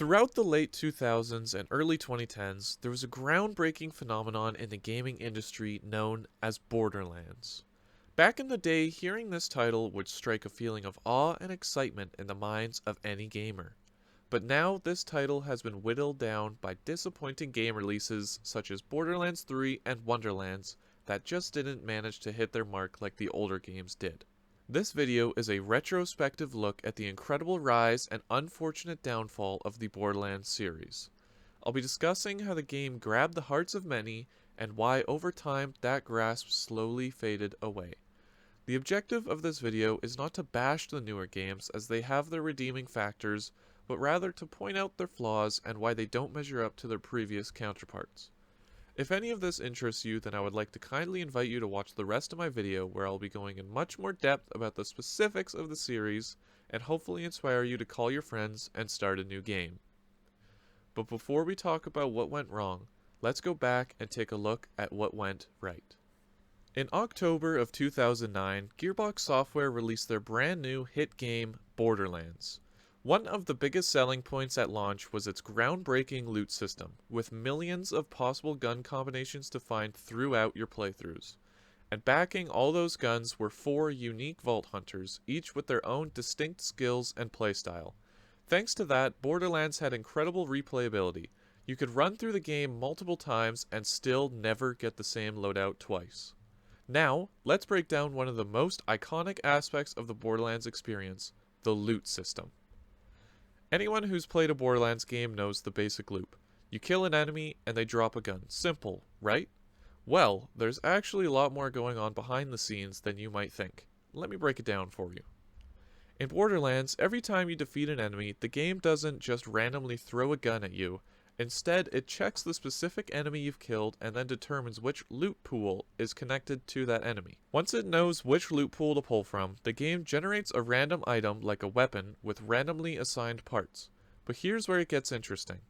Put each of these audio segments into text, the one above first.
Throughout the late 2000s and early 2010s, there was a groundbreaking phenomenon in the gaming industry known as Borderlands. Back in the day, hearing this title would strike a feeling of awe and excitement in the minds of any gamer. But now this title has been whittled down by disappointing game releases such as Borderlands 3 and Wonderlands that just didn't manage to hit their mark like the older games did. This video is a retrospective look at the incredible rise and unfortunate downfall of the Borderlands series. I'll be discussing how the game grabbed the hearts of many and why over time that grasp slowly faded away. The objective of this video is not to bash the newer games as they have their redeeming factors, but rather to point out their flaws and why they don't measure up to their previous counterparts. If any of this interests you, then I would like to kindly invite you to watch the rest of my video where I'll be going in much more depth about the specifics of the series and hopefully inspire you to call your friends and start a new game. But before we talk about what went wrong, let's go back and take a look at what went right. In October of 2009, Gearbox Software released their brand new hit game, Borderlands. One of the biggest selling points at launch was its groundbreaking loot system, with millions of possible gun combinations to find throughout your playthroughs. And backing all those guns were 4 unique Vault Hunters, each with their own distinct skills and playstyle. Thanks to that, Borderlands had incredible replayability. You could run through the game multiple times and still never get the same loadout twice. Now, let's break down one of the most iconic aspects of the Borderlands experience, the loot system. Anyone who's played a Borderlands game knows the basic loop. You kill an enemy and they drop a gun. Simple, right? Well, there's actually a lot more going on behind the scenes than you might think. Let me break it down for you. In Borderlands, every time you defeat an enemy, the game doesn't just randomly throw a gun at you. Instead, it checks the specific enemy you've killed and then determines which loot pool is connected to that enemy. Once it knows which loot pool to pull from, the game generates a random item like a weapon with randomly assigned parts. But here's where it gets interesting.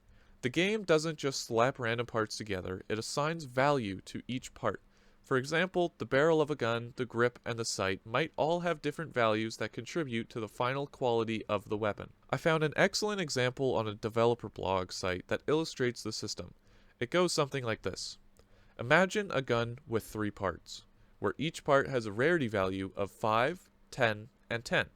The game doesn't just slap random parts together, it assigns value to each part. For example, the barrel of a gun, the grip, and the sight might all have different values that contribute to the final quality of the weapon. I found an excellent example on a developer blog site that illustrates the system. It goes something like this. Imagine a gun with 3 parts, where each part has a rarity value of 5, 10, and 10.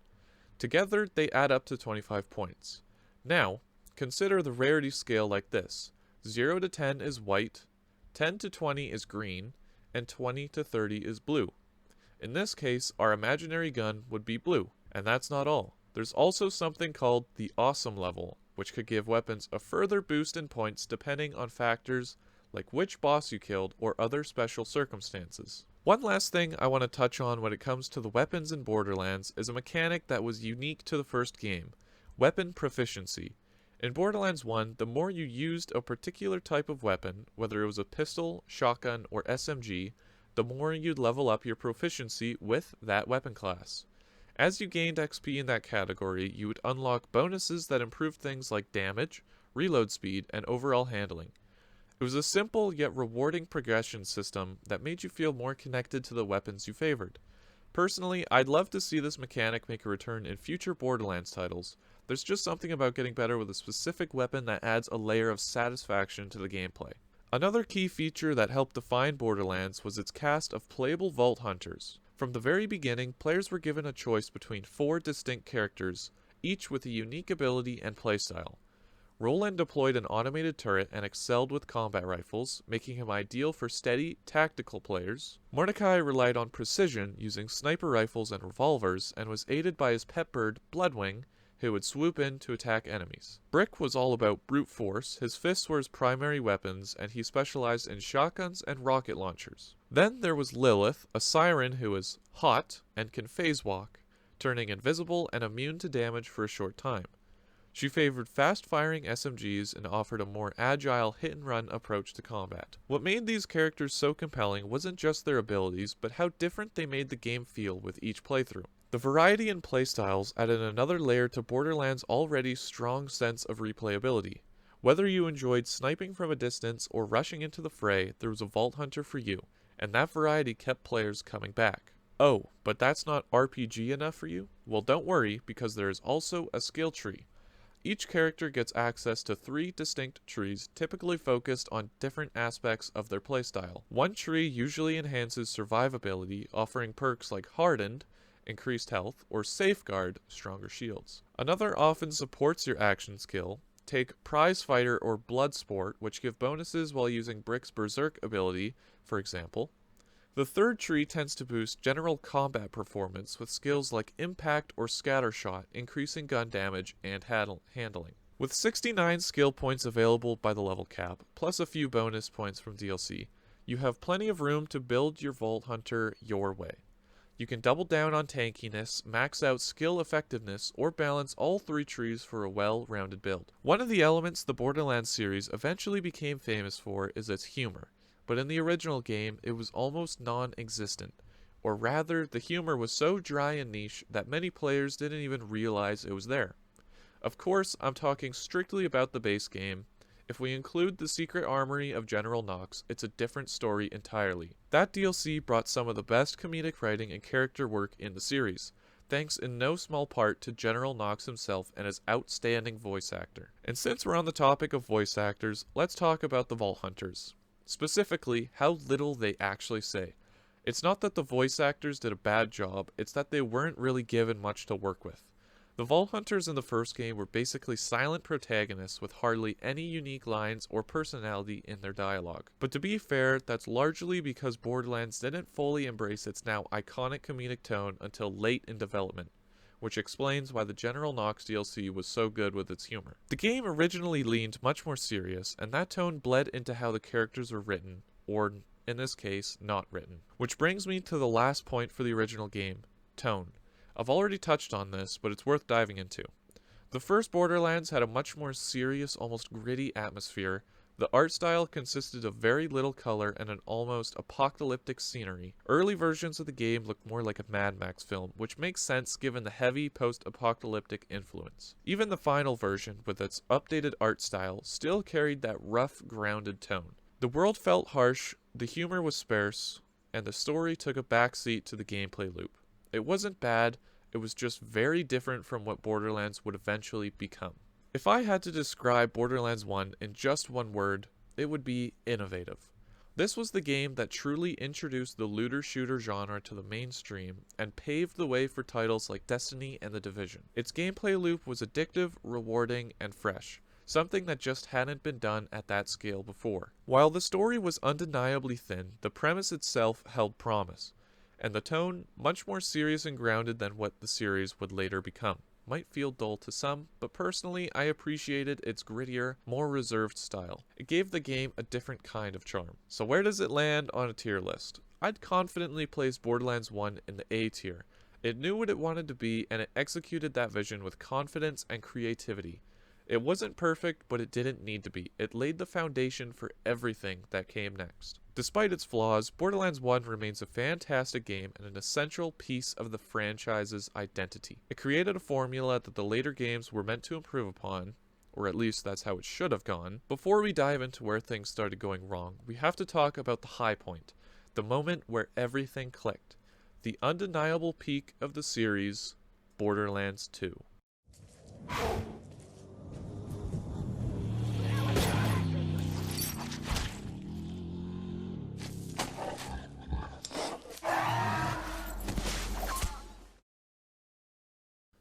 Together, they add up to 25 points. Now, consider the rarity scale like this. 0 to 10 is white, 10 to 20 is green, and 20 to 30 is blue. In this case, our imaginary gun would be blue. And that's not all. There's also something called the awesome level, which could give weapons a further boost in points depending on factors like which boss you killed or other special circumstances. One last thing I want to touch on when it comes to the weapons in Borderlands is a mechanic that was unique to the first game, weapon proficiency. In Borderlands 1, the more you used a particular type of weapon, whether it was a pistol, shotgun, or SMG, the more you'd level up your proficiency with that weapon class. As you gained XP in that category, you would unlock bonuses that improved things like damage, reload speed, and overall handling. It was a simple yet rewarding progression system that made you feel more connected to the weapons you favored. Personally, I'd love to see this mechanic make a return in future Borderlands titles. There's just something about getting better with a specific weapon that adds a layer of satisfaction to the gameplay. Another key feature that helped define Borderlands was its cast of playable Vault Hunters. From the very beginning, players were given a choice between 4 distinct characters, each with a unique ability and playstyle. Roland deployed an automated turret and excelled with combat rifles, making him ideal for steady, tactical players. Mordecai relied on precision, using sniper rifles and revolvers, and was aided by his pet bird, Bloodwing, who would swoop in to attack enemies. Brick was all about brute force, his fists were his primary weapons, and he specialized in shotguns and rocket launchers. Then there was Lilith, a siren who is hot and can phase walk, turning invisible and immune to damage for a short time. She favored fast-firing SMGs and offered a more agile hit-and-run approach to combat. What made these characters so compelling wasn't just their abilities, but how different they made the game feel with each playthrough. The variety in playstyles added another layer to Borderlands' already strong sense of replayability. Whether you enjoyed sniping from a distance or rushing into the fray, there was a Vault Hunter for you, and that variety kept players coming back. Oh, but that's not RPG enough for you? Well, don't worry, because there is also a skill tree. Each character gets access to 3 distinct trees, typically focused on different aspects of their playstyle. One tree usually enhances survivability, offering perks like Hardened, increased health, or Safeguard, stronger shields. Another often supports your action skill. Take Prize Fighter or Bloodsport, which give bonuses while using Brick's Berserk ability, for example. The third tree tends to boost general combat performance with skills like Impact or Scattershot, increasing gun damage and handling. With 69 skill points available by the level cap, plus a few bonus points from DLC, you have plenty of room to build your Vault Hunter your way. You can double down on tankiness, max out skill effectiveness, or balance all 3 trees for a well-rounded build. One of the elements the Borderlands series eventually became famous for is its humor. But in the original game, it was almost non-existent. Or rather, the humor was so dry and niche that many players didn't even realize it was there. Of course, I'm talking strictly about the base game. If we include the secret armory of General Knox, it's a different story entirely. That DLC brought some of the best comedic writing and character work in the series, thanks in no small part to General Knox himself and his outstanding voice actor. And since we're on the topic of voice actors, let's talk about the Vault Hunters. Specifically, how little they actually say. It's not that the voice actors did a bad job, it's that they weren't really given much to work with. The Vault Hunters in the first game were basically silent protagonists with hardly any unique lines or personality in their dialogue. But to be fair, that's largely because Borderlands didn't fully embrace its now iconic comedic tone until late in development, which explains why the General Knox DLC was so good with its humor. The game originally leaned much more serious, and that tone bled into how the characters were written, or in this case, not written. Which brings me to the last point for the original game, tone. I've already touched on this, but it's worth diving into. The first Borderlands had a much more serious, almost gritty atmosphere. The art style consisted of very little color and an almost apocalyptic scenery. Early versions of the game looked more like a Mad Max film, which makes sense given the heavy post-apocalyptic influence. Even the final version, with its updated art style, still carried that rough, grounded tone. The world felt harsh, the humor was sparse, and the story took a backseat to the gameplay loop. It wasn't bad, it was just very different from what Borderlands would eventually become. If I had to describe Borderlands 1 in just one word, it would be innovative. This was the game that truly introduced the looter-shooter genre to the mainstream and paved the way for titles like Destiny and The Division. Its gameplay loop was addictive, rewarding, and fresh, something that just hadn't been done at that scale before. While the story was undeniably thin, the premise itself held promise, and the tone, much more serious and grounded than what the series would later become. Might feel dull to some, but personally I appreciated its grittier, more reserved style. It gave the game a different kind of charm. So where does it land on a tier list? I'd confidently place Borderlands 1 in the A tier. It knew what it wanted to be, and it executed that vision with confidence and creativity. It wasn't perfect, but it didn't need to be. It laid the foundation for everything that came next. Despite its flaws, Borderlands 1 remains a fantastic game and an essential piece of the franchise's identity. It created a formula that the later games were meant to improve upon, or at least that's how it should have gone. Before we dive into where things started going wrong, we have to talk about the high point, the moment where everything clicked, the undeniable peak of the series, Borderlands 2.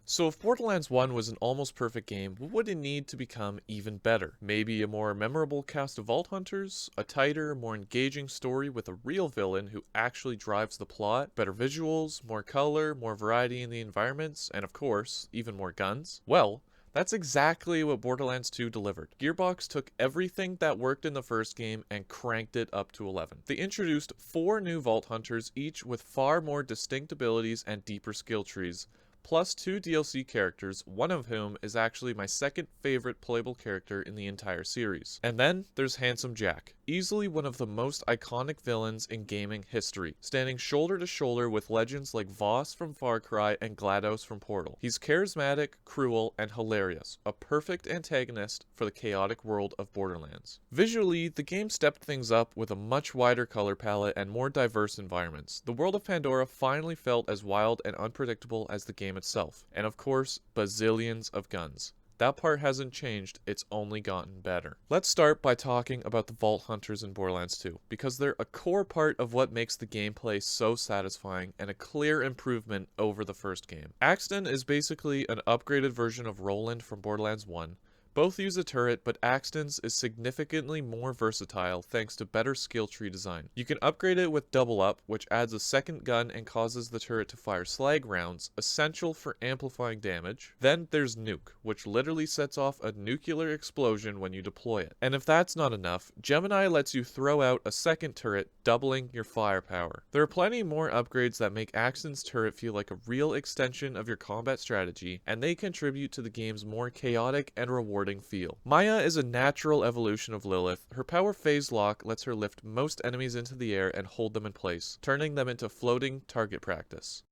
So if Borderlands 1 was an almost perfect game, what would it need to become even better? Maybe a more memorable cast of Vault Hunters, a tighter, more engaging story with a real villain who actually drives the plot, better visuals, more color, more variety in the environments, and of course, even more guns? Well, that's exactly what Borderlands 2 delivered. Gearbox took everything that worked in the first game and cranked it up to 11. They introduced 4 new Vault Hunters, each with far more distinct abilities and deeper skill trees, plus 2 DLC characters, one of whom is actually my second favorite playable character in the entire series. And then there's Handsome Jack, easily one of the most iconic villains in gaming history, standing shoulder to shoulder with legends like Voss from Far Cry and GLaDOS from Portal. He's charismatic, cruel, and hilarious, a perfect antagonist for the chaotic world of Borderlands. Visually, the game stepped things up with a much wider color palette and more diverse environments. The world of Pandora finally felt as wild and unpredictable as the game itself, and of course, bazillions of guns. That part hasn't changed, it's only gotten better. Let's start by talking about the Vault Hunters in Borderlands 2, because they're a core part of what makes the gameplay so satisfying and a clear improvement over the first game. Axton is basically an upgraded version of Roland from Borderlands 1. Both use a turret, but Axton's is significantly more versatile thanks to better skill tree design. You can upgrade it with Double Up, which adds a second gun and causes the turret to fire slag rounds, essential for amplifying damage. Then there's Nuke, which literally sets off a nuclear explosion when you deploy it. And if that's not enough, Gemini lets you throw out a second turret, doubling your firepower. There are plenty more upgrades that make Axton's turret feel like a real extension of your combat strategy, and they contribute to the game's more chaotic and rewarding feel. Maya is a natural evolution of Lilith. Her power phase lock lets her lift most enemies into the air and hold them in place, turning them into floating target practice.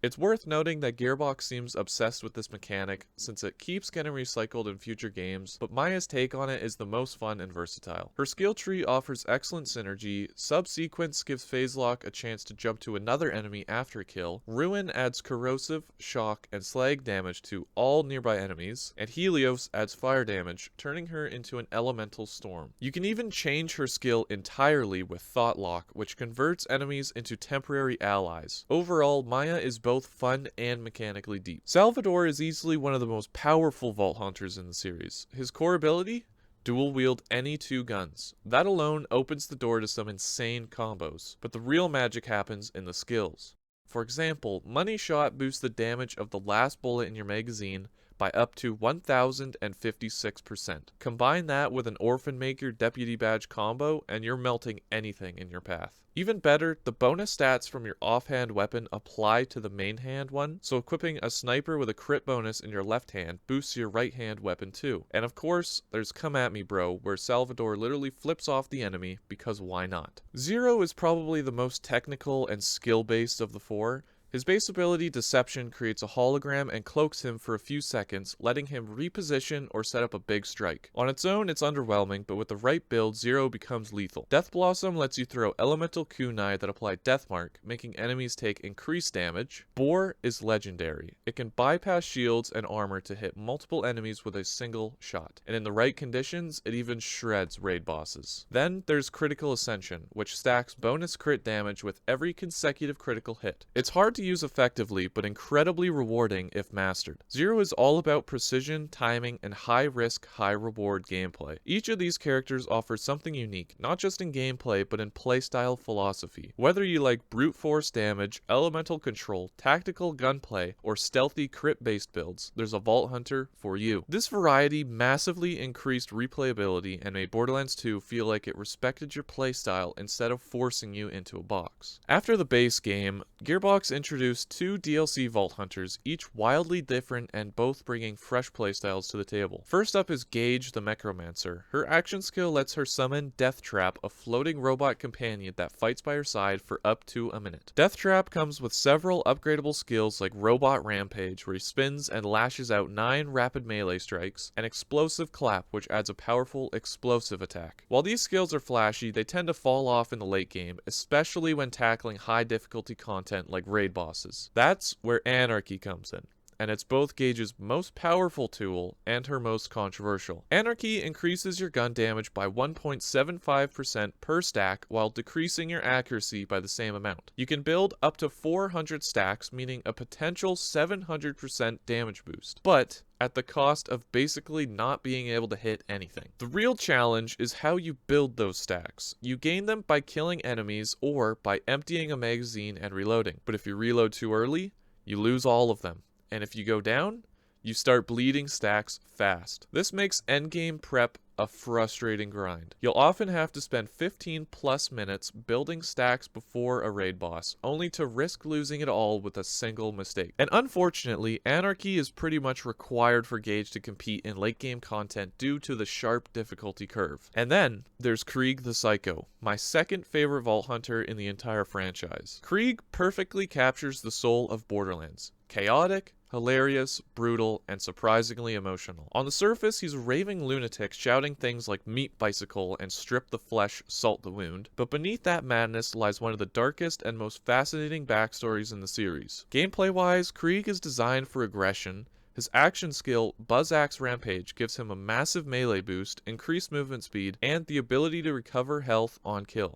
It's worth noting that Gearbox seems obsessed with this mechanic since it keeps getting recycled in future games, but Maya's take on it is the most fun and versatile. Her skill tree offers excellent synergy, Subsequence gives Phase Lock a chance to jump to another enemy after a kill, Ruin adds corrosive, shock, and slag damage to all nearby enemies, and Helios adds fire damage, turning her into an elemental storm. You can even change her skill entirely with Thought Lock, which converts enemies into temporary allies. Overall, Maya is both fun and mechanically deep. Salvador is easily one of the most powerful Vault Hunters in the series. His core ability? Dual wield any two guns. That alone opens the door to some insane combos, but the real magic happens in the skills. For example, Money Shot boosts the damage of the last bullet in your magazine by up to 1056%. Combine that with an Orphan Maker Deputy Badge combo and you're melting anything in your path. Even better, the bonus stats from your offhand weapon apply to the main hand one, so equipping a sniper with a crit bonus in your left hand boosts your right hand weapon too. And of course, there's Come At Me Bro, where Salvador literally flips off the enemy, because why not? Zero is probably the most technical and skill-based of the four. His base ability, Deception, creates a hologram and cloaks him for a few seconds, letting him reposition or set up a big strike. On its own, it's underwhelming, but with the right build, Zero becomes lethal. Death Blossom lets you throw elemental kunai that apply Deathmark, making enemies take increased damage. Boar is legendary. It can bypass shields and armor to hit multiple enemies with a single shot, and in the right conditions, it even shreds raid bosses. Then there's Critical Ascension, which stacks bonus crit damage with every consecutive critical hit. It's hard to use effectively, but incredibly rewarding if mastered. Zero is all about precision, timing, and high risk, high reward gameplay. Each of these characters offers something unique, not just in gameplay, but in playstyle philosophy. Whether you like brute force damage, elemental control, tactical gunplay, or stealthy crit-based builds, there's a Vault Hunter for you. This variety massively increased replayability and made Borderlands 2 feel like it respected your playstyle instead of forcing you into a box. After the base game, Gearbox introduced two DLC Vault Hunters, each wildly different and both bringing fresh playstyles to the table. First up is Gage the Necromancer. Her action skill lets her summon Death Trap, a floating robot companion that fights by her side for up to a minute. Death Trap comes with several upgradable skills like Robot Rampage, where he spins and lashes out 9 rapid melee strikes, and Explosive Clap, which adds a powerful explosive attack. While these skills are flashy, they tend to fall off in the late game, especially when tackling high difficulty content like raid bosses. That's where Anarchy comes in, and it's both Gage's most powerful tool and her most controversial. Anarchy increases your gun damage by 1.75% per stack while decreasing your accuracy by the same amount. You can build up to 400 stacks, meaning a potential 700% damage boost, but at the cost of basically not being able to hit anything. The real challenge is how you build those stacks. You gain them by killing enemies or by emptying a magazine and reloading, but if you reload too early, you lose all of them. And if you go down, you start bleeding stacks fast. This makes endgame prep a frustrating grind. You'll often have to spend 15 plus minutes building stacks before a raid boss, only to risk losing it all with a single mistake. And unfortunately, Anarchy is pretty much required for Gage to compete in late game content due to the sharp difficulty curve. And then there's Krieg the Psycho, my second favorite Vault Hunter in the entire franchise. Krieg perfectly captures the soul of Borderlands. Chaotic, hilarious, brutal, and surprisingly emotional. On the surface, he's a raving lunatic shouting things like meat bicycle and strip the flesh, salt the wound, but beneath that madness lies one of the darkest and most fascinating backstories in the series. Gameplay-wise, Krieg is designed for aggression, His action skill, Buzz Axe Rampage, gives him a massive melee boost, increased movement speed, and the ability to recover health on kill.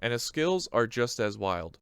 And his skills are just as wild.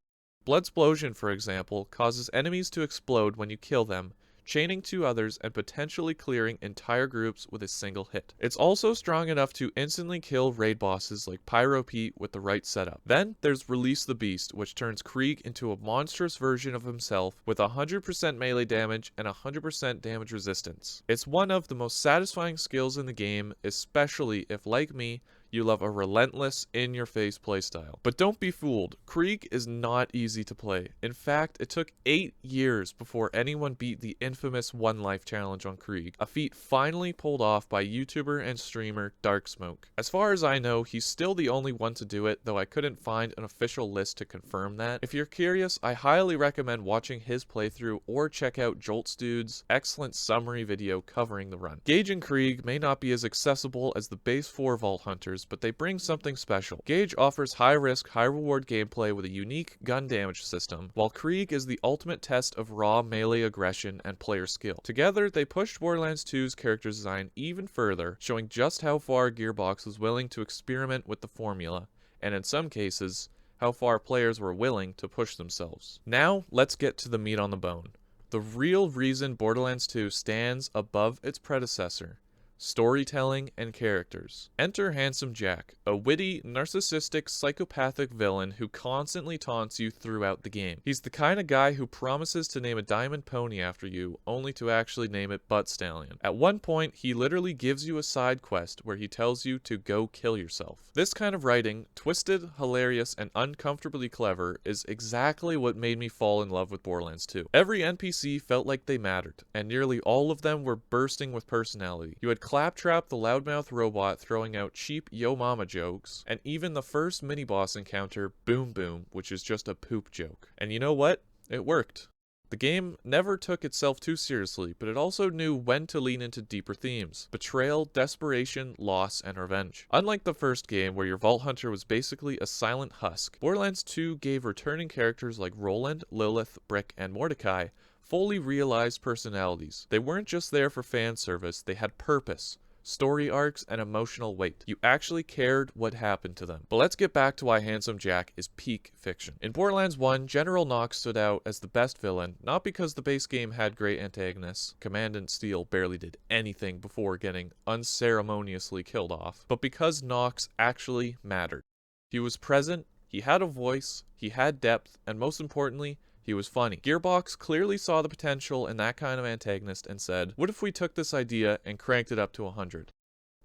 Bloodsplosion, for example, causes enemies to explode when you kill them, chaining two others and potentially clearing entire groups with a single hit. It's also strong enough to instantly kill raid bosses like Pyro Pete with the right setup. Then there's Release the Beast, which turns Krieg into a monstrous version of himself with 100% melee damage and 100% damage resistance. It's one of the most satisfying skills in the game, especially if, like me, you love a relentless, in-your-face playstyle. But don't be fooled, Krieg is not easy to play. In fact, it took 8 years before anyone beat the infamous One Life challenge on Krieg, a feat finally pulled off by YouTuber and streamer Darksmoke. As far as I know, he's still the only one to do it, though I couldn't find an official list to confirm that. If you're curious, I highly recommend watching his playthrough or check out Joltzdude's excellent summary video covering the run. Gage and Krieg may not be as accessible as the base 4 Vault Hunters, but they bring something special. Gage offers high-risk, high-reward gameplay with a unique gun damage system, while Krieg is the ultimate test of raw melee aggression and player skill. Together, they pushed Borderlands 2's character design even further, showing just how far Gearbox was willing to experiment with the formula, and in some cases, how far players were willing to push themselves. Now, let's get to the meat on the bone. The real reason Borderlands 2 stands above its predecessor: storytelling and characters. Enter Handsome Jack, a witty, narcissistic, psychopathic villain who constantly taunts you throughout the game. He's the kind of guy who promises to name a diamond pony after you, only to actually name it Butt Stallion. At one point, he literally gives you a side quest where he tells you to go kill yourself. This kind of writing, twisted, hilarious, and uncomfortably clever, is exactly what made me fall in love with Borderlands 2. Every NPC felt like they mattered, and nearly all of them were bursting with personality. You had Claptrap the loudmouth robot throwing out cheap yo mama jokes, and even the first mini-boss encounter, Boom Boom, which is just a poop joke. And you know what? It worked. The game never took itself too seriously, but it also knew when to lean into deeper themes: betrayal, desperation, loss, and revenge. Unlike the first game, where your Vault Hunter was basically a silent husk, Borderlands 2 gave returning characters like Roland, Lilith, Brick, and Mordecai fully realized personalities. They weren't just there for fan service, they had purpose, story arcs, and emotional weight. You actually cared what happened to them. But let's get back to why Handsome Jack is peak fiction. In Borderlands 1, General Knox stood out as the best villain, not because the base game had great antagonists — Commandant Steele barely did anything before getting unceremoniously killed off — but because Knox actually mattered. He was present, he had a voice, he had depth, and most importantly, he was funny. Gearbox clearly saw the potential in that kind of antagonist and said, what if we took this idea and cranked it up to 100?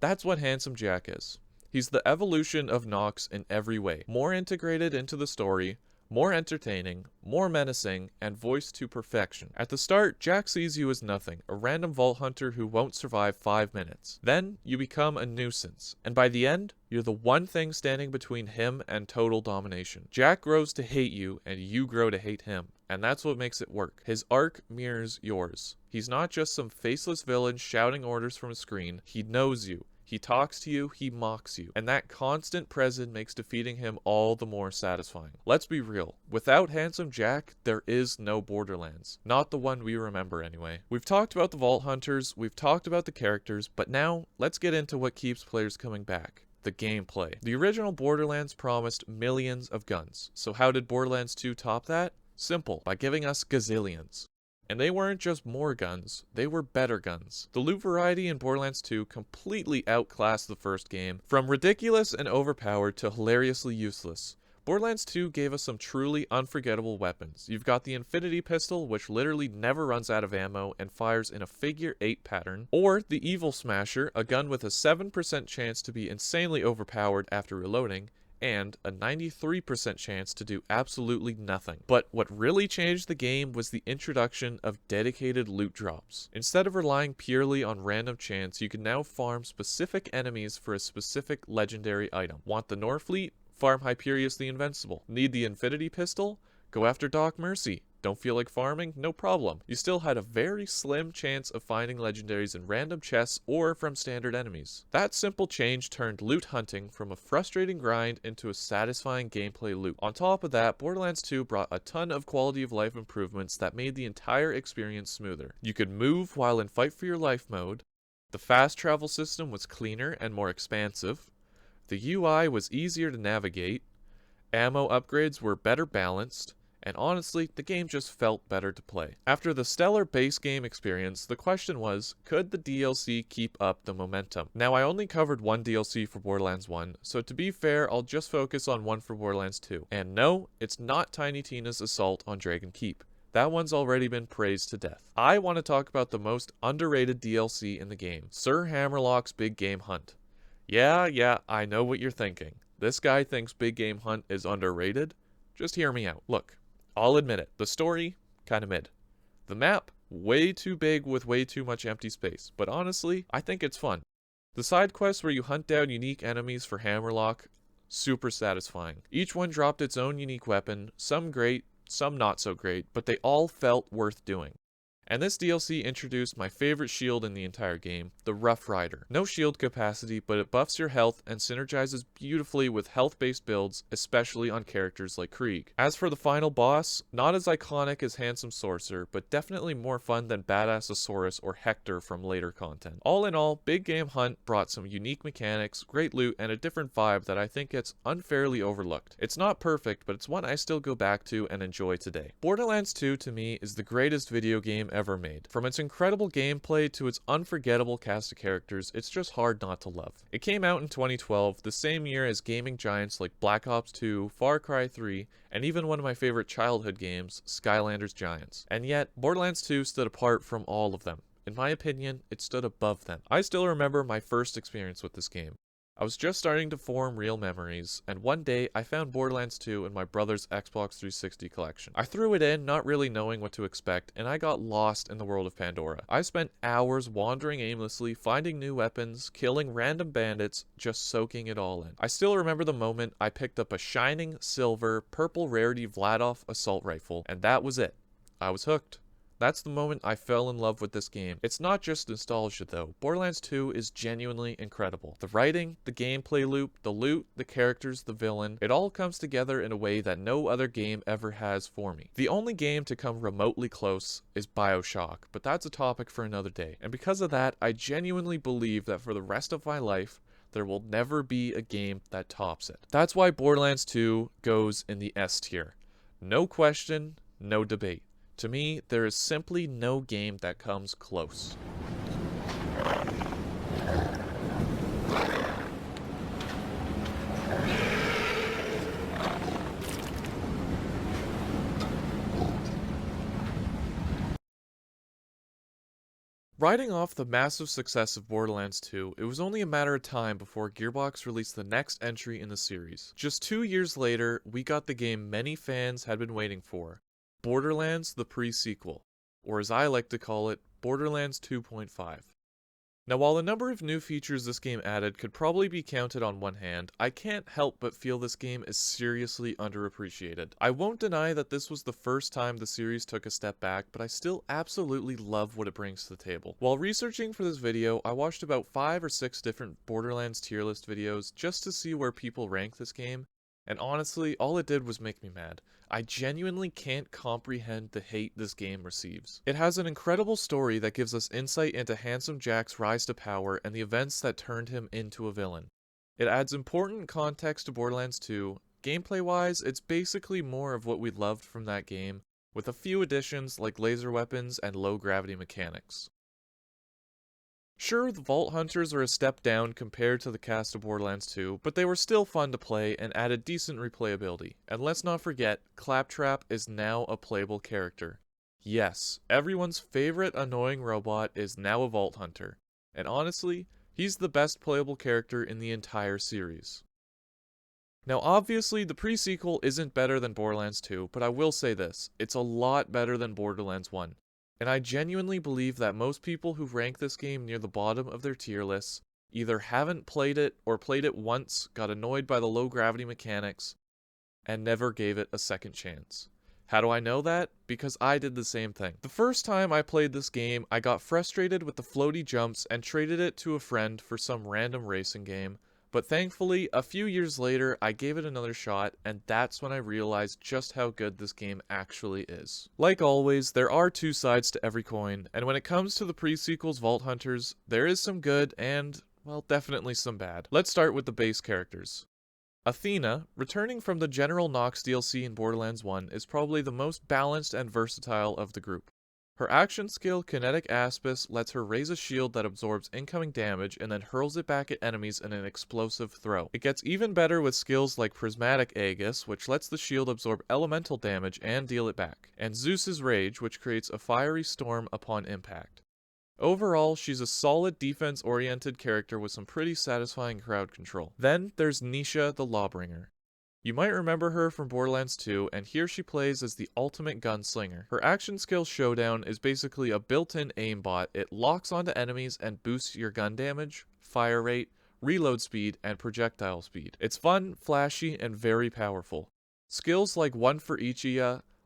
That's what Handsome Jack is. He's the evolution of Knox in every way. More integrated into the story, more entertaining, more menacing, and voiced to perfection. At the start, Jack sees you as nothing, a random Vault Hunter who won't survive 5 minutes. Then, you become a nuisance, and by the end, you're the one thing standing between him and total domination. Jack grows to hate you, and you grow to hate him, and that's what makes it work. His arc mirrors yours. He's not just some faceless villain shouting orders from a screen. He knows you. He talks to you, he mocks you, and that constant presence makes defeating him all the more satisfying. Let's be real, without Handsome Jack, there is no Borderlands. Not the one we remember anyway. We've talked about the Vault Hunters, we've talked about the characters, but now, let's get into what keeps players coming back: the gameplay. The original Borderlands promised millions of guns, so how did Borderlands 2 top that? Simple, by giving us gazillions. And they weren't just more guns, they were better guns. The loot variety in Borderlands 2 completely outclassed the first game. From ridiculous and overpowered to hilariously useless, Borderlands 2 gave us some truly unforgettable weapons. You've got the Infinity Pistol, which literally never runs out of ammo and fires in a figure 8 pattern, or the Evil Smasher, a gun with a 7% chance to be insanely overpowered after reloading, and a 93% chance to do absolutely nothing. But what really changed the game was the introduction of dedicated loot drops. Instead of relying purely on random chance, you can now farm specific enemies for a specific legendary item. Want the Norfleet? Farm Hyperius the Invincible. Need the Infinity Pistol? Go after Doc Mercy. Don't feel like farming? No problem. You still had a very slim chance of finding legendaries in random chests or from standard enemies. That simple change turned loot hunting from a frustrating grind into a satisfying gameplay loop. On top of that, Borderlands 2 brought a ton of quality of life improvements that made the entire experience smoother. You could move while in fight for your life mode. The fast travel system was cleaner and more expansive. The UI was easier to navigate. Ammo upgrades were better balanced, and honestly, the game just felt better to play. After the stellar base game experience, the question was, could the DLC keep up the momentum? Now, I only covered one DLC for Borderlands 1, so to be fair, I'll just focus on one for Borderlands 2. And no, it's not Tiny Tina's assault on Dragon Keep. That one's already been praised to death. I want to talk about the most underrated DLC in the game, Sir Hammerlock's Big Game Hunt. Yeah, I know what you're thinking. This guy thinks Big Game Hunt is underrated? Just hear me out. Look, I'll admit it. The story, kinda mid. The map, way too big with way too much empty space. But honestly, I think it's fun. The side quests where you hunt down unique enemies for Hammerlock, super satisfying. Each one dropped its own unique weapon, some great, some not so great, but they all felt worth doing. And this DLC introduced my favorite shield in the entire game, the Rough Rider. No shield capacity, but it buffs your health and synergizes beautifully with health-based builds, especially on characters like Krieg. As for the final boss, not as iconic as Handsome Sorcerer, but definitely more fun than Badassosaurus or Hector from later content. All in all, Big Game Hunt brought some unique mechanics, great loot, and a different vibe that I think gets unfairly overlooked. It's not perfect, but it's one I still go back to and enjoy today. Borderlands 2 to me is the greatest video game ever made. From its incredible gameplay to its unforgettable cast of characters, it's just hard not to love. It came out in 2012, the same year as gaming giants like Black Ops 2, Far Cry 3, and even one of my favorite childhood games, Skylanders Giants. And yet, Borderlands 2 stood apart from all of them. In my opinion, it stood above them. I still remember my first experience with this game. I was just starting to form real memories, and one day I found Borderlands 2 in my brother's Xbox 360 collection. I threw it in, not really knowing what to expect, and I got lost in the world of Pandora. I spent hours wandering aimlessly, finding new weapons, killing random bandits, just soaking it all in. I still remember the moment I picked up a shining, silver, purple rarity Vladof assault rifle, and that was it. I was hooked. That's the moment I fell in love with this game. It's not just nostalgia though. Borderlands 2 is genuinely incredible. The writing, the gameplay loop, the loot, the characters, the villain, it all comes together in a way that no other game ever has for me. The only game to come remotely close is BioShock, but that's a topic for another day. And because of that, I genuinely believe that for the rest of my life, there will never be a game that tops it. That's why Borderlands 2 goes in the S tier. No question, no debate. To me, there is simply no game that comes close. Riding off the massive success of Borderlands 2, it was only a matter of time before Gearbox released the next entry in the series. Just 2 years later, we got the game many fans had been waiting for. Borderlands the pre-sequel, or as I like to call it, Borderlands 2.5. Now while the number of new features this game added could probably be counted on one hand, I can't help but feel this game is seriously underappreciated. I won't deny that this was the first time the series took a step back, but I still absolutely love what it brings to the table. While researching for this video, I watched about 5 or 6 different Borderlands tier list videos just to see where people rank this game, and honestly, all it did was make me mad. I genuinely can't comprehend the hate this game receives. It has an incredible story that gives us insight into Handsome Jack's rise to power and the events that turned him into a villain. It adds important context to Borderlands 2. Gameplay-wise, it's basically more of what we loved from that game, with a few additions like laser weapons and low-gravity mechanics. Sure, the Vault Hunters are a step down compared to the cast of Borderlands 2, but they were still fun to play and added decent replayability. And let's not forget, Claptrap is now a playable character. Yes, everyone's favorite annoying robot is now a Vault Hunter, and honestly, he's the best playable character in the entire series. Now obviously, the pre-sequel isn't better than Borderlands 2, but I will say this, it's a lot better than Borderlands 1. And I genuinely believe that most people who rank this game near the bottom of their tier lists either haven't played it or played it once, got annoyed by the low gravity mechanics, and never gave it a second chance. How do I know that? Because I did the same thing. The first time I played this game, I got frustrated with the floaty jumps and traded it to a friend for some random racing game. But thankfully, a few years later, I gave it another shot, and that's when I realized just how good this game actually is. Like always, there are two sides to every coin, and when it comes to the pre-sequels Vault Hunters, there is some good and, well, definitely some bad. Let's start with the base characters. Athena, returning from the General Nox DLC in Borderlands 1, is probably the most balanced and versatile of the group. Her action skill, Kinetic Aspis, lets her raise a shield that absorbs incoming damage and then hurls it back at enemies in an explosive throw. It gets even better with skills like Prismatic Aegis, which lets the shield absorb elemental damage and deal it back, and Zeus's Rage, which creates a fiery storm upon impact. Overall, she's a solid defense-oriented character with some pretty satisfying crowd control. Then there's Nisha the Lawbringer. You might remember her from Borderlands 2, and here she plays as the ultimate gunslinger. Her action skill Showdown is basically a built-in aimbot. It locks onto enemies and boosts your gun damage, fire rate, reload speed, and projectile speed. It's fun, flashy, and very powerful. Skills like One for Each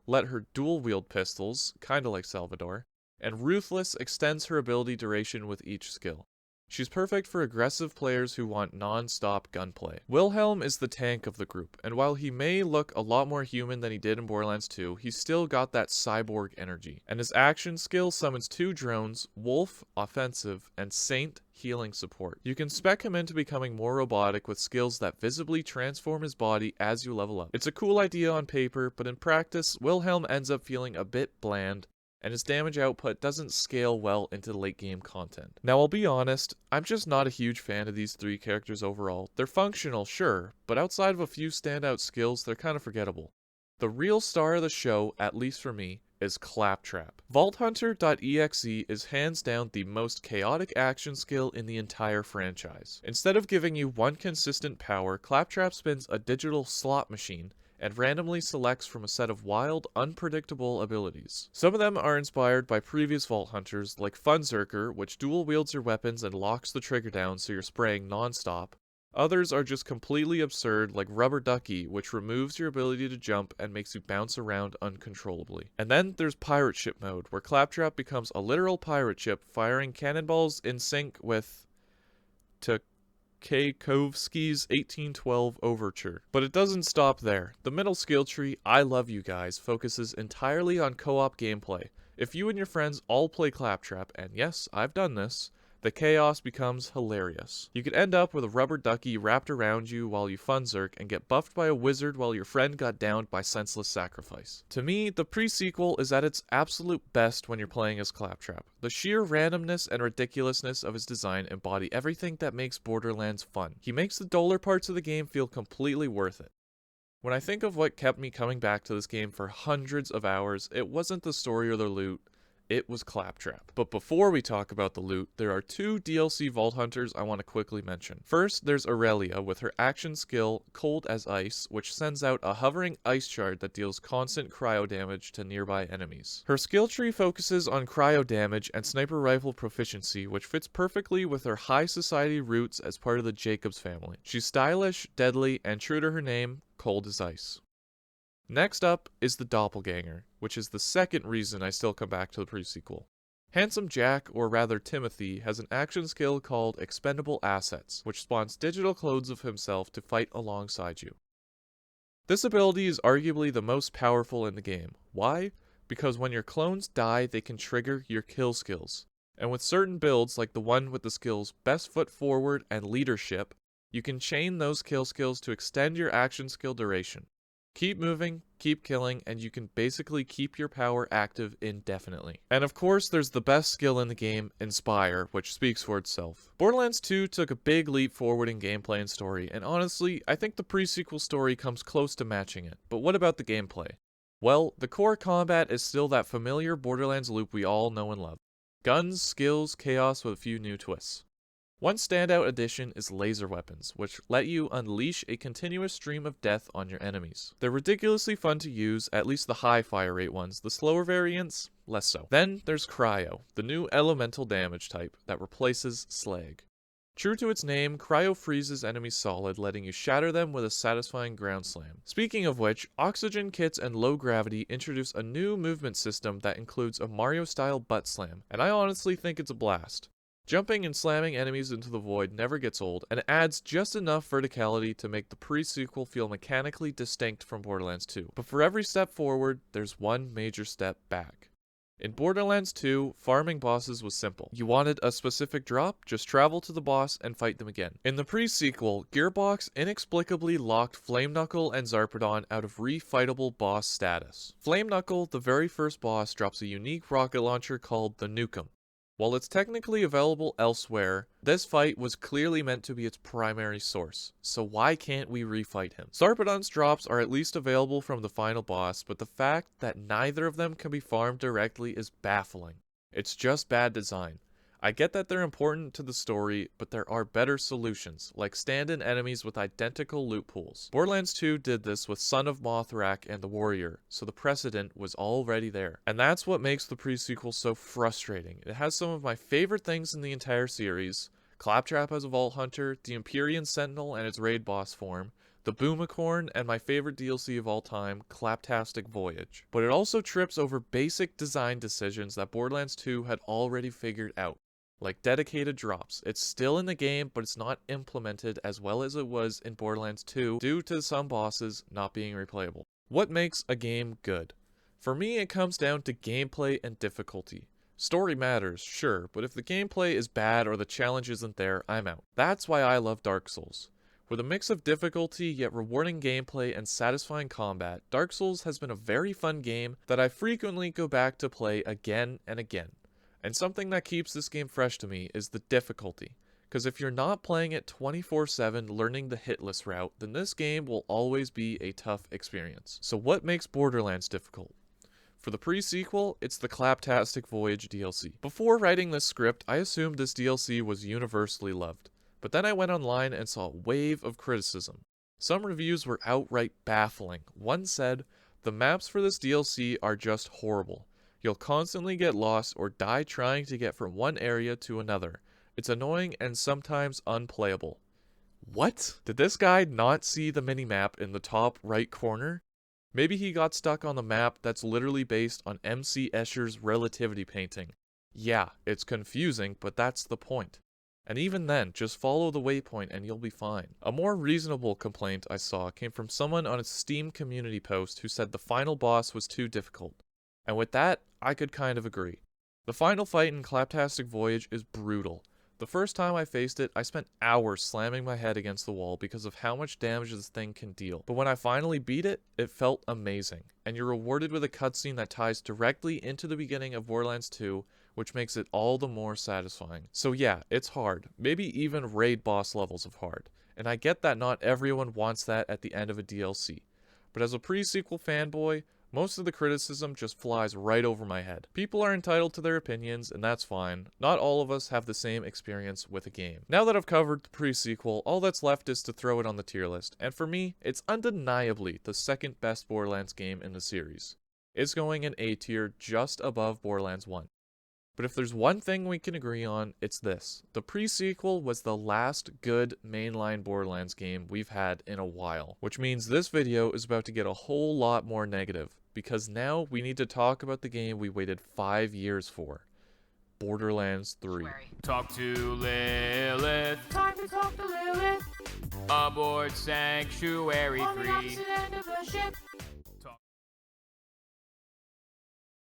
let her dual-wield pistols, kinda like Salvador, and Ruthless extends her ability duration with each skill. She's perfect for aggressive players who want non-stop gunplay. Wilhelm is the tank of the group, and while he may look a lot more human than he did in Borderlands 2, he's still got that cyborg energy. And his action skill summons two drones, Wolf, offensive, and Saint, healing support. You can spec him into becoming more robotic with skills that visibly transform his body as you level up. It's a cool idea on paper, but in practice, Wilhelm ends up feeling a bit bland, and his damage output doesn't scale well into late game content. Now I'll be honest, I'm just not a huge fan of these three characters overall. They're functional, sure, but outside of a few standout skills, they're kind of forgettable. The real star of the show, at least for me, is Claptrap. VaultHunter.exe is hands down the most chaotic action skill in the entire franchise. Instead of giving you one consistent power, Claptrap spins a digital slot machine and randomly selects from a set of wild, unpredictable abilities. Some of them are inspired by previous Vault Hunters, like Funzerker, which dual wields your weapons and locks the trigger down so you're spraying non-stop. Others are just completely absurd, like Rubber Ducky, which removes your ability to jump and makes you bounce around uncontrollably. And then there's Pirate Ship mode, where Claptrap becomes a literal pirate ship, firing cannonballs in sync with Tchaikovsky's 1812 Overture. But it doesn't stop there. The middle skill tree, I Love You Guys, focuses entirely on co-op gameplay. If you and your friends all play Claptrap, and yes, I've done this, the chaos becomes hilarious. You could end up with a rubber ducky wrapped around you while you funzerk and get buffed by a wizard while your friend got downed by senseless sacrifice. To me, the pre-sequel is at its absolute best when you're playing as Claptrap. The sheer randomness and ridiculousness of his design embody everything that makes Borderlands fun. He makes the duller parts of the game feel completely worth it. When I think of what kept me coming back to this game for hundreds of hours, it wasn't the story or the loot, it was Claptrap. But before we talk about the loot, there are two DLC Vault Hunters I want to quickly mention. First, there's Aurelia with her action skill, Cold as Ice, which sends out a hovering ice shard that deals constant cryo damage to nearby enemies. Her skill tree focuses on cryo damage and sniper rifle proficiency, which fits perfectly with her high society roots as part of the Jacobs family. She's stylish, deadly, and true to her name, Cold as Ice. Next up is the Doppelganger, which is the second reason I still come back to the pre-sequel. Handsome Jack, or rather Timothy, has an action skill called Expendable Assets, which spawns digital clones of himself to fight alongside you. This ability is arguably the most powerful in the game. Why? Because when your clones die, they can trigger your kill skills. And with certain builds, like the one with the skills Best Foot Forward and Leadership, you can chain those kill skills to extend your action skill duration. Keep moving, keep killing, and you can basically keep your power active indefinitely. And of course, there's the best skill in the game, Inspire, which speaks for itself. Borderlands 2 took a big leap forward in gameplay and story, and honestly, I think the pre-sequel story comes close to matching it. But what about the gameplay? Well, the core combat is still that familiar Borderlands loop we all know and love. Guns, skills, chaos with a few new twists. One standout addition is laser weapons, which let you unleash a continuous stream of death on your enemies. They're ridiculously fun to use, at least the high fire rate ones. The slower variants, less so. Then there's Cryo, the new elemental damage type that replaces Slag. True to its name, cryo freezes enemies solid, letting you shatter them with a satisfying ground slam. Speaking of which, oxygen kits and low gravity introduce a new movement system that includes a Mario-style butt slam, and I honestly think it's a blast. Jumping and slamming enemies into the void never gets old, and adds just enough verticality to make the pre-sequel feel mechanically distinct from Borderlands 2. But for every step forward, there's one major step back. In Borderlands 2, farming bosses was simple. You wanted a specific drop, just travel to the boss and fight them again. In the pre-sequel, Gearbox inexplicably locked Flame Knuckle and Zarpedon out of refightable boss status. Flame Knuckle, the very first boss, drops a unique rocket launcher called the Nukem. While it's technically available elsewhere, this fight was clearly meant to be its primary source, so why can't we refight him? Zarpedon's drops are at least available from the final boss, but the fact that neither of them can be farmed directly is baffling. It's just bad design. I get that they're important to the story, but there are better solutions, like stand-in enemies with identical loot pools. Borderlands 2 did this with Son of Mothrak and the Warrior, so the precedent was already there. And that's what makes the pre-sequel so frustrating. It has some of my favorite things in the entire series: Claptrap as a Vault Hunter, the Empyrean Sentinel and its raid boss form, the Boomicorn, and my favorite DLC of all time, Claptastic Voyage. But it also trips over basic design decisions that Borderlands 2 had already figured out. Like dedicated drops. It's still in the game, but it's not implemented as well as it was in Borderlands 2 due to some bosses not being replayable. What makes a game good? For me, it comes down to gameplay and difficulty. Story matters, sure, but if the gameplay is bad or the challenge isn't there, I'm out. That's why I love Dark Souls. With a mix of difficulty yet rewarding gameplay and satisfying combat, Dark Souls has been a very fun game that I frequently go back to play again and again. And something that keeps this game fresh to me is the difficulty. Because if you're not playing it 24/7 learning the hitless route, then this game will always be a tough experience. So what makes Borderlands difficult? For the pre-sequel, it's the Claptastic Voyage DLC. Before writing this script, I assumed this DLC was universally loved. But then I went online and saw a wave of criticism. Some reviews were outright baffling. One said, "The maps for this DLC are just horrible. You'll constantly get lost or die trying to get from one area to another. It's annoying and sometimes unplayable." What? Did this guy not see the minimap in the top right corner? Maybe he got stuck on the map that's literally based on MC Escher's relativity painting. Yeah, it's confusing, but that's the point. And even then, just follow the waypoint and you'll be fine. A more reasonable complaint I saw came from someone on a Steam community post who said the final boss was too difficult. And with that, I could kind of agree. The final fight in Claptastic Voyage is brutal. The first time I faced it, I spent hours slamming my head against the wall because of how much damage this thing can deal. But when I finally beat it, it felt amazing. And you're rewarded with a cutscene that ties directly into the beginning of Borderlands 2, which makes it all the more satisfying. So yeah, it's hard. Maybe even raid boss levels of hard. And I get that not everyone wants that at the end of a DLC. But as a pre-sequel fanboy, most of the criticism just flies right over my head. People are entitled to their opinions, and that's fine. Not all of us have the same experience with a game. Now that I've covered the pre-sequel, all that's left is to throw it on the tier list, and for me, it's undeniably the second best Borderlands game in the series. It's going in A tier just above Borderlands 1. But if there's one thing we can agree on, it's this. The pre-sequel was the last good mainline Borderlands game we've had in a while. Which means this video is about to get a whole lot more negative. Because now we need to talk about the game we waited 5 years for. Borderlands 3. Talk to Lilith. Time to talk to Lilith. Aboard Sanctuary On the 3. opposite end of the ship.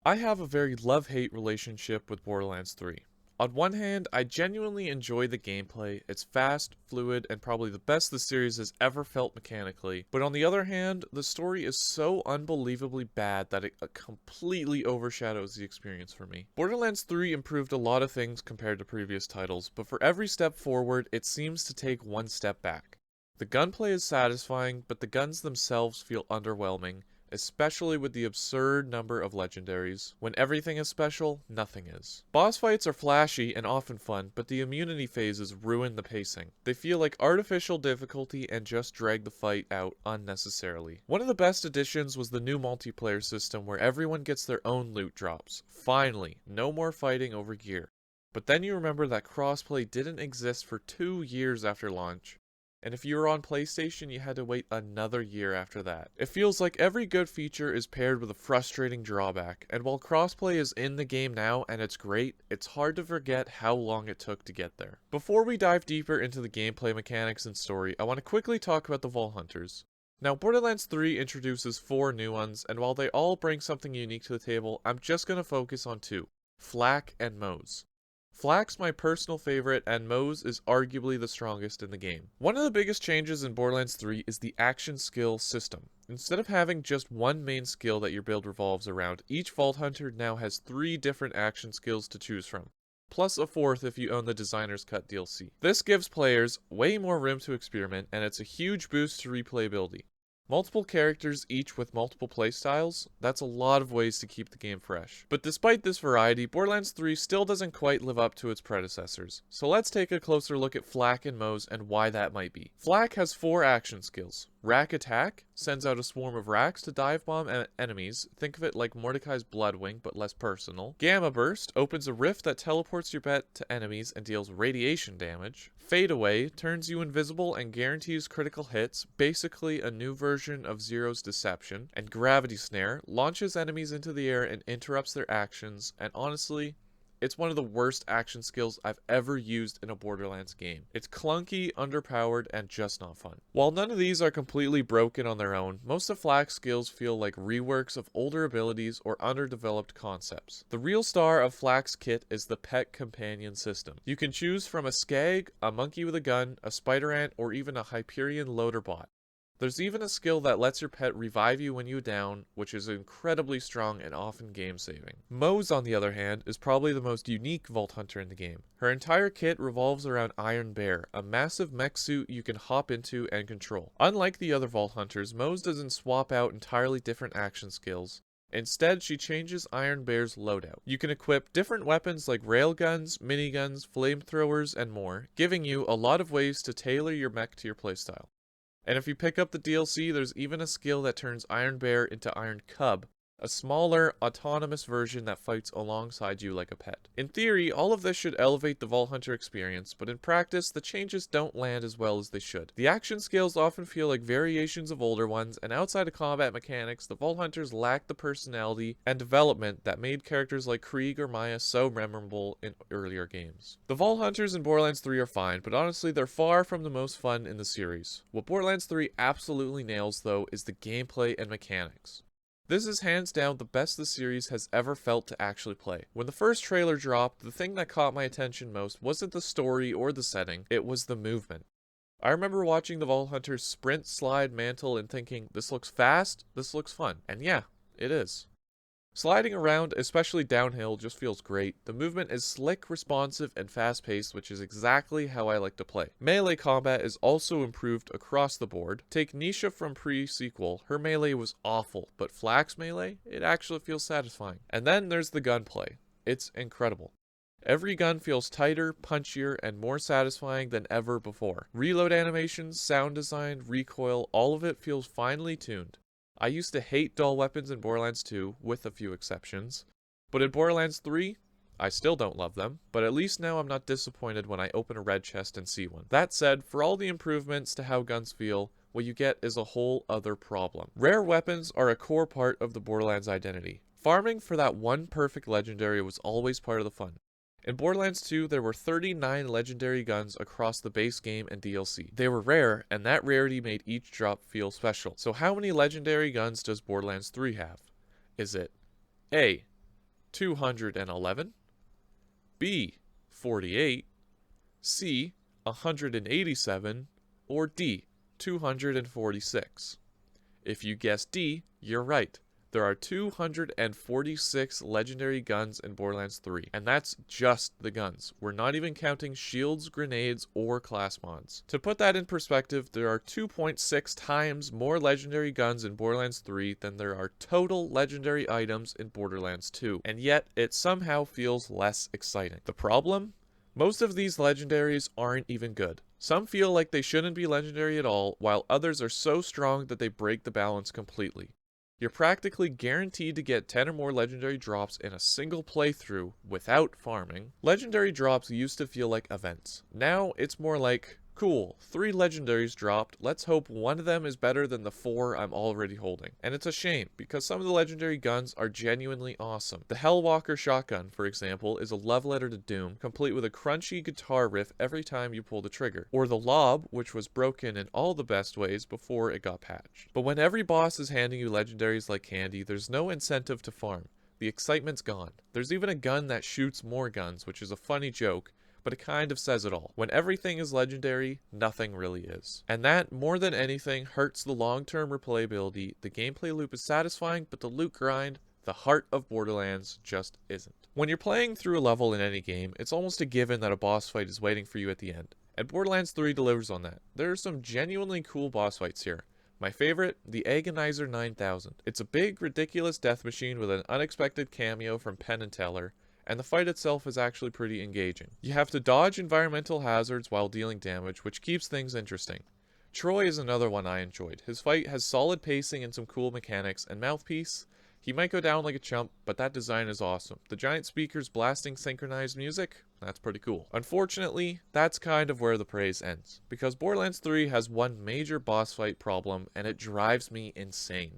I have a very love-hate relationship with Borderlands 3. On one hand, I genuinely enjoy the gameplay. It's fast, fluid, and probably the best the series has ever felt mechanically. But on the other hand, the story is so unbelievably bad that it completely overshadows the experience for me. Borderlands 3 improved a lot of things compared to previous titles, but for every step forward, it seems to take one step back. The gunplay is satisfying, but the guns themselves feel underwhelming, especially with the absurd number of legendaries. When everything is special, nothing is. Boss fights are flashy and often fun, but the immunity phases ruin the pacing. They feel like artificial difficulty and just drag the fight out unnecessarily. One of the best additions was the new multiplayer system where everyone gets their own loot drops. Finally, no more fighting over gear. But then you remember that crossplay didn't exist for 2 years after launch, and if you were on PlayStation, you had to wait another year after that. It feels like every good feature is paired with a frustrating drawback, and while crossplay is in the game now and it's great, it's hard to forget how long it took to get there. Before we dive deeper into the gameplay mechanics and story, I want to quickly talk about the Vault Hunters. Now, Borderlands 3 introduces 4 new ones, and while they all bring something unique to the table, I'm just going to focus on 2, Flak and Mose. Flak's my personal favorite, and Mose is arguably the strongest in the game. One of the biggest changes in Borderlands 3 is the action skill system. Instead of having just one main skill that your build revolves around, each Vault Hunter now has 3 different action skills to choose from, plus a 4th if you own the Designer's Cut DLC. This gives players way more room to experiment, and it's a huge boost to replayability. Multiple characters, each with multiple playstyles, that's a lot of ways to keep the game fresh. But despite this variety, Borderlands 3 still doesn't quite live up to its predecessors. So let's take a closer look at Flak and Mose and why that might be. Flak has 4 action skills. Rack Attack sends out a swarm of racks to dive bomb enemies. Think of it like Mordecai's Bloodwing, but less personal. Gamma Burst opens a rift that teleports your bet to enemies and deals radiation damage. Fade Away turns you invisible and guarantees critical hits, basically a new version of Zero's Deception. And Gravity Snare launches enemies into the air and interrupts their actions, and honestly, it's one of the worst action skills I've ever used in a Borderlands game. It's clunky, underpowered, and just not fun. While none of these are completely broken on their own, most of Flak's skills feel like reworks of older abilities or underdeveloped concepts. The real star of Flak's kit is the pet companion system. You can choose from a skag, a monkey with a gun, a spider ant, or even a Hyperion loader bot. There's even a skill that lets your pet revive you when you're down, which is incredibly strong and often game-saving. Mose, on the other hand, is probably the most unique Vault Hunter in the game. Her entire kit revolves around Iron Bear, a massive mech suit you can hop into and control. Unlike the other Vault Hunters, Mose doesn't swap out entirely different action skills. Instead, she changes Iron Bear's loadout. You can equip different weapons like railguns, miniguns, flamethrowers, and more, giving you a lot of ways to tailor your mech to your playstyle. And if you pick up the DLC, there's even a skill that turns Iron Bear into Iron Cub, a smaller, autonomous version that fights alongside you like a pet. In theory, all of this should elevate the Vault Hunter experience, but in practice, the changes don't land as well as they should. The action skills often feel like variations of older ones, and outside of combat mechanics, the Vault Hunters lack the personality and development that made characters like Krieg or Maya so memorable in earlier games. The Vault Hunters in Borderlands 3 are fine, but honestly, they're far from the most fun in the series. What Borderlands 3 absolutely nails, though, is the gameplay and mechanics. This is hands down the best the series has ever felt to actually play. When the first trailer dropped, the thing that caught my attention most wasn't the story or the setting, it was the movement. I remember watching the Vault Hunters sprint, slide, mantle, and thinking, this looks fast, this looks fun. And yeah, it is. Sliding around, especially downhill, just feels great. The movement is slick, responsive, and fast-paced, which is exactly how I like to play. Melee combat is also improved across the board. Take Nisha from pre-sequel. Her melee was awful, but Flak's melee, it actually feels satisfying. And then there's the gunplay. It's incredible. Every gun feels tighter, punchier, and more satisfying than ever before. Reload animations, sound design, recoil, all of it feels finely tuned. I used to hate dull weapons in Borderlands 2, with a few exceptions. But in Borderlands 3, I still don't love them, but at least now I'm not disappointed when I open a red chest and see one. That said, for all the improvements to how guns feel, what you get is a whole other problem. Rare weapons are a core part of the Borderlands identity. Farming for that one perfect legendary was always part of the fun. In Borderlands 2, there were 39 legendary guns across the base game and DLC. They were rare, and that rarity made each drop feel special. So how many legendary guns does Borderlands 3 have? Is it A, 211, B, 48, C, 187, or D, 246? If you guessed D, you're right. There are 246 legendary guns in Borderlands 3, and that's just the guns. We're not even counting shields, grenades, or class mods. To put that in perspective, there are 2.6 times more legendary guns in Borderlands 3 than there are total legendary items in Borderlands 2, and yet it somehow feels less exciting. The problem? Most of these legendaries aren't even good. Some feel like they shouldn't be legendary at all, while others are so strong that they break the balance completely. You're practically guaranteed to get 10 or more legendary drops in a single playthrough without farming. Legendary drops used to feel like events. Now it's more like, cool, 3 legendaries dropped, let's hope one of them is better than the 4 I'm already holding. And it's a shame, because some of the legendary guns are genuinely awesome. The Hellwalker shotgun, for example, is a love letter to Doom, complete with a crunchy guitar riff every time you pull the trigger. Or the Lob, which was broken in all the best ways before it got patched. But when every boss is handing you legendaries like candy, there's no incentive to farm. The excitement's gone. There's even a gun that shoots more guns, which is a funny joke, but it kind of says it all. When everything is legendary, nothing really is. And that, more than anything, hurts the long-term replayability. The gameplay loop is satisfying, but the loot grind, the heart of Borderlands, just isn't. When you're playing through a level in any game, it's almost a given that a boss fight is waiting for you at the end. And Borderlands 3 delivers on that. There are some genuinely cool boss fights here. My favorite, the Agonizer 9000. It's a big, ridiculous death machine with an unexpected cameo from Penn and Teller, and the fight itself is actually pretty engaging. You have to dodge environmental hazards while dealing damage, which keeps things interesting. Troy is another one I enjoyed. His fight has solid pacing and some cool mechanics, and Mouthpiece, he might go down like a chump, but that design is awesome. The giant speakers blasting synchronized music, that's pretty cool. Unfortunately, that's kind of where the praise ends, because Borderlands 3 has one major boss fight problem, and it drives me insane.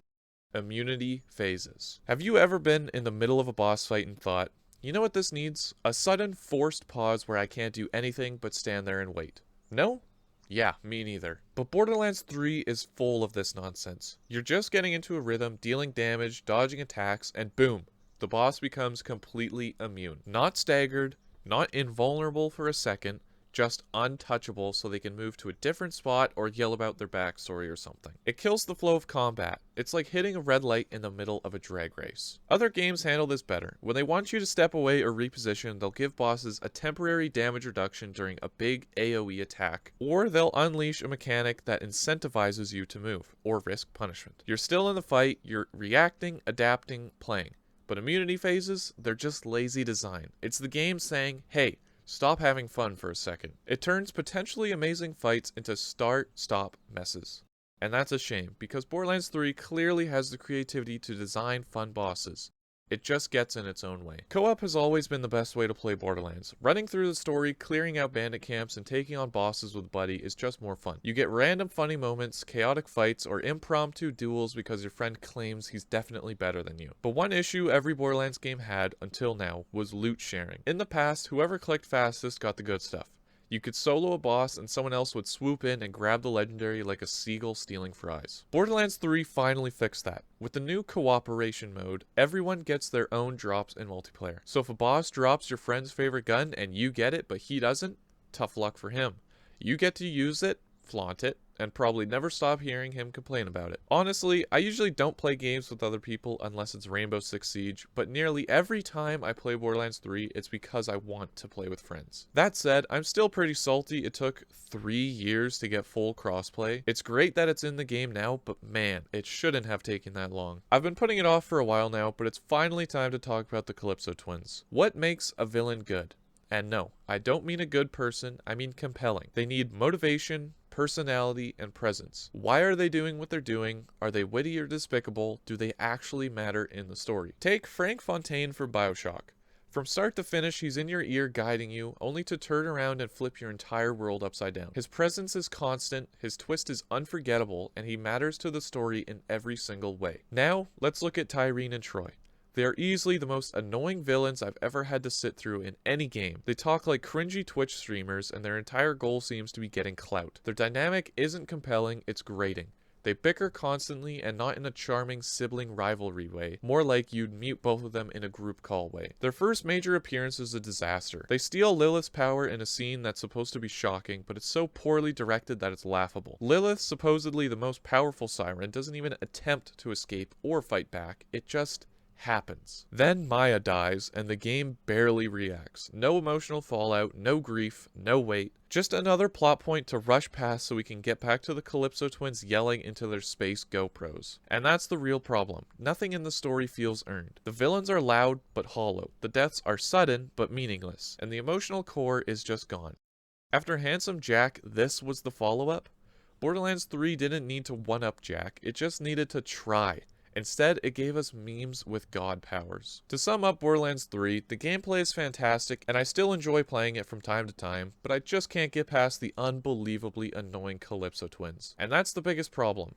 Immunity phases. Have you ever been in the middle of a boss fight and thought, you know what this needs? A sudden forced pause where I can't do anything but stand there and wait. No? Yeah, me neither. But Borderlands 3 is full of this nonsense. You're just getting into a rhythm, dealing damage, dodging attacks, and boom, the boss becomes completely immune. Not staggered, not invulnerable for a second, just untouchable so they can move to a different spot or yell about their backstory or something. It kills the flow of combat. It's like hitting a red light in the middle of a drag race. Other games handle this better. When they want you to step away or reposition, they'll give bosses a temporary damage reduction during a big AoE attack, or they'll unleash a mechanic that incentivizes you to move, or risk punishment. You're still in the fight, you're reacting, adapting, playing. But immunity phases, they're just lazy design. It's the game saying, hey, stop having fun for a second. It turns potentially amazing fights into start-stop messes. And that's a shame, because Borderlands 3 clearly has the creativity to design fun bosses. It just gets in its own way. Co-op has always been the best way to play Borderlands. Running through the story, clearing out bandit camps, and taking on bosses with a buddy is just more fun. You get random funny moments, chaotic fights, or impromptu duels because your friend claims he's definitely better than you. But one issue every Borderlands game had, until now, was loot sharing. In the past, whoever clicked fastest got the good stuff. You could solo a boss and someone else would swoop in and grab the legendary like a seagull stealing fries. Borderlands 3 finally fixed that. With the new cooperation mode, everyone gets their own drops in multiplayer. So if a boss drops your friend's favorite gun and you get it but he doesn't, tough luck for him. You get to use it, flaunt it, and probably never stop hearing him complain about it. Honestly, I usually don't play games with other people unless it's Rainbow Six Siege, but nearly every time I play Borderlands 3, it's because I want to play with friends. That said, I'm still pretty salty it took 3 years to get full crossplay. It's great that it's in the game now, but man, it shouldn't have taken that long. I've been putting it off for a while now, but it's finally time to talk about the Calypso twins. What makes a villain good? And no, I don't mean a good person, I mean compelling. They need motivation, personality, and presence. Why are they doing what they're doing? Are they witty or despicable? Do they actually matter in the story? Take Frank Fontaine for BioShock. From start to finish, he's in your ear guiding you, only to turn around and flip your entire world upside down. His presence is constant, his twist is unforgettable, and he matters to the story in every single way. Now, let's look at Tyreen and Troy. They are easily the most annoying villains I've ever had to sit through in any game. They talk like cringy Twitch streamers, and their entire goal seems to be getting clout. Their dynamic isn't compelling, it's grating. They bicker constantly, and not in a charming sibling rivalry way, more like you'd mute both of them in a group call way. Their first major appearance is a disaster. They steal Lilith's power in a scene that's supposed to be shocking, but it's so poorly directed that it's laughable. Lilith, supposedly the most powerful siren, doesn't even attempt to escape or fight back. It just happens. Then Maya dies, and the game barely reacts. No emotional fallout, no grief, no weight. Just another plot point to rush past so we can get back to the Calypso twins yelling into their space GoPros. And that's the real problem. Nothing in the story feels earned. The villains are loud, but hollow. The deaths are sudden, but meaningless. And the emotional core is just gone. After Handsome Jack, this was the follow-up? Borderlands 3 didn't need to one-up Jack, it just needed to try. Instead, it gave us memes with god powers. To sum up Borderlands 3, the gameplay is fantastic, and I still enjoy playing it from time to time, but I just can't get past the unbelievably annoying Calypso twins. And that's the biggest problem.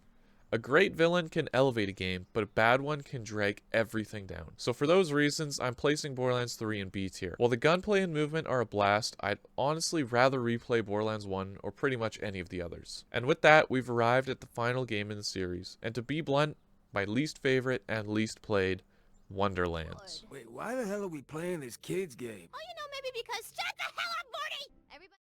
A great villain can elevate a game, but a bad one can drag everything down. So for those reasons, I'm placing Borderlands 3 in B tier. While the gunplay and movement are a blast, I'd honestly rather replay Borderlands 1 or pretty much any of the others. And with that, we've arrived at the final game in the series. And to be blunt, my least favorite and least played, Wonderlands. Wait, why the hell are we playing this kids game? Oh, maybe because shut the hell up, Morty! Everybody.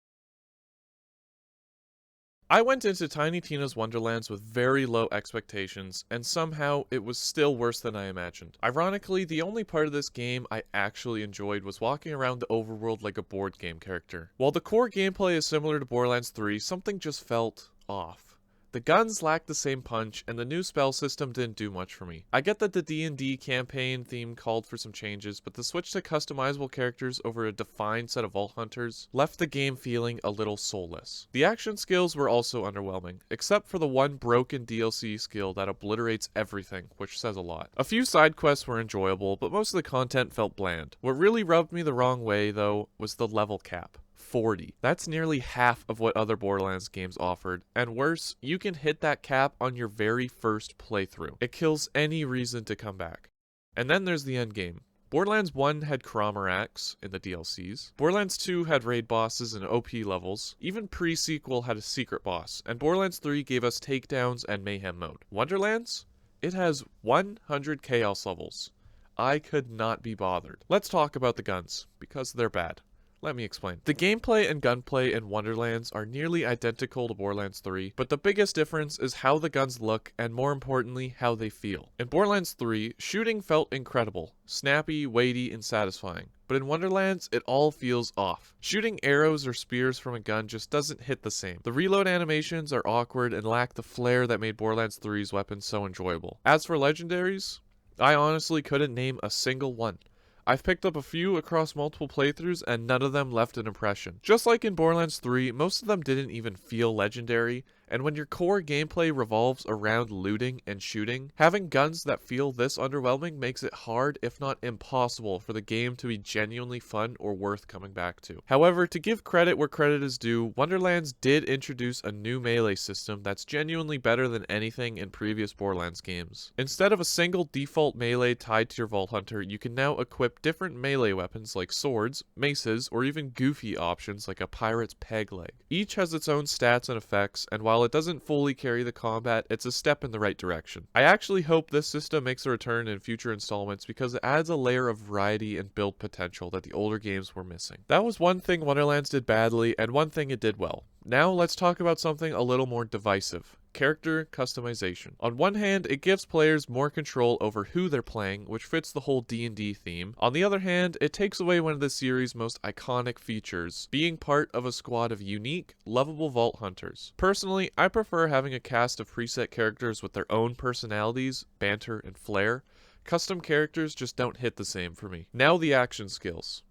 I went into Tiny Tina's Wonderlands with very low expectations, and somehow it was still worse than I imagined. Ironically, the only part of this game I actually enjoyed was walking around the overworld like a board game character. While the core gameplay is similar to Borderlands 3, something just felt off. The guns lacked the same punch, and the new spell system didn't do much for me. I get that the D&D campaign theme called for some changes, but the switch to customizable characters over a defined set of Vault Hunters left the game feeling a little soulless. The action skills were also underwhelming, except for the one broken DLC skill that obliterates everything, which says a lot. A few side quests were enjoyable, but most of the content felt bland. What really rubbed me the wrong way, though, was the level cap. 40. That's nearly half of what other Borderlands games offered, and worse, you can hit that cap on your very first playthrough. It kills any reason to come back. And then there's the endgame. Borderlands 1 had Cromerax in the DLCs, Borderlands 2 had raid bosses and OP levels, even pre-sequel had a secret boss, and Borderlands 3 gave us takedowns and mayhem mode. Wonderlands? It has 100 chaos levels. I could not be bothered. Let's talk about the guns, because they're bad. Let me explain. The gameplay and gunplay in Wonderlands are nearly identical to Borderlands 3, but the biggest difference is how the guns look and, more importantly, how they feel. In Borderlands 3, shooting felt incredible, snappy, weighty, and satisfying. But in Wonderlands, it all feels off. Shooting arrows or spears from a gun just doesn't hit the same. The reload animations are awkward and lack the flair that made Borderlands 3's weapons so enjoyable. As for legendaries, I honestly couldn't name a single one. I've picked up a few across multiple playthroughs and none of them left an impression. Just like in Borderlands 3, most of them didn't even feel legendary, and when your core gameplay revolves around looting and shooting, having guns that feel this underwhelming makes it hard, if not impossible, for the game to be genuinely fun or worth coming back to. However, to give credit where credit is due, Wonderlands did introduce a new melee system that's genuinely better than anything in previous Borderlands games. Instead of a single default melee tied to your Vault Hunter, you can now equip different melee weapons like swords, maces, or even goofy options like a pirate's peg leg. Each has its own stats and effects, and while it doesn't fully carry the combat, it's a step in the right direction. I actually hope this system makes a return in future installments because it adds a layer of variety and build potential that the older games were missing. That was one thing Wonderlands did badly, and one thing it did well. Now let's talk about something a little more divisive. Character customization. On one hand, it gives players more control over who they're playing, which fits the whole D&D theme. On the other hand, it takes away one of the series' most iconic features, being part of a squad of unique, lovable Vault Hunters. Personally, I prefer having a cast of preset characters with their own personalities, banter, and flair. Custom characters just don't hit the same for me. Now the action skills.